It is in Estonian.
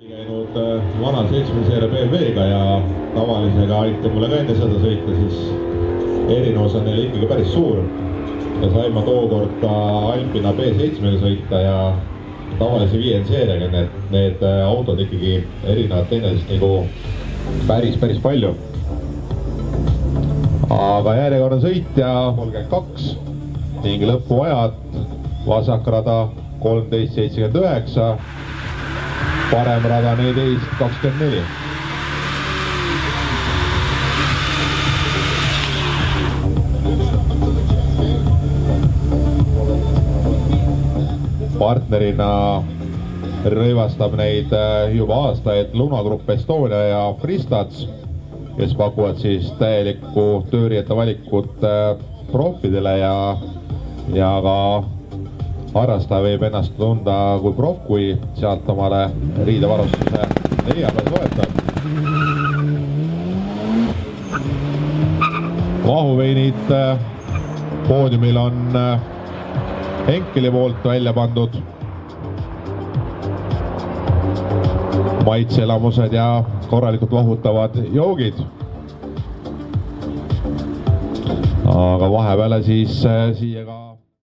käinud vana 7 seeria BMW-ga ja tavalisega aiti mulle ka enne seda sõita, siis erinevus on neil ikkagi päris suur. Ja sain ma tookord ka Alpina B7-ga sõita ja tavalise 5 seeriaga, need autod ikkagi erinevad teineteisest nagu päris palju. Aga järjekordne sõitja 32 ning lõpuajad vasakrada 13.79, parem rada 14.24. Partnerina rõivastab neid juba aastaid Luna Grupp Estonia ja Fristats, kes pakuvad siis täielikku tööriiete valikut profidele ja ka harrastaja võib ennast tunda kui proff, kui sealt omale riidevarustuse leiab ja soetab. Vahuveinid poodiumil on Henkeli poolt välja pandud. Maitseelamused ja korralikult vahutavad joogid. Aga vahepeale siis siia ka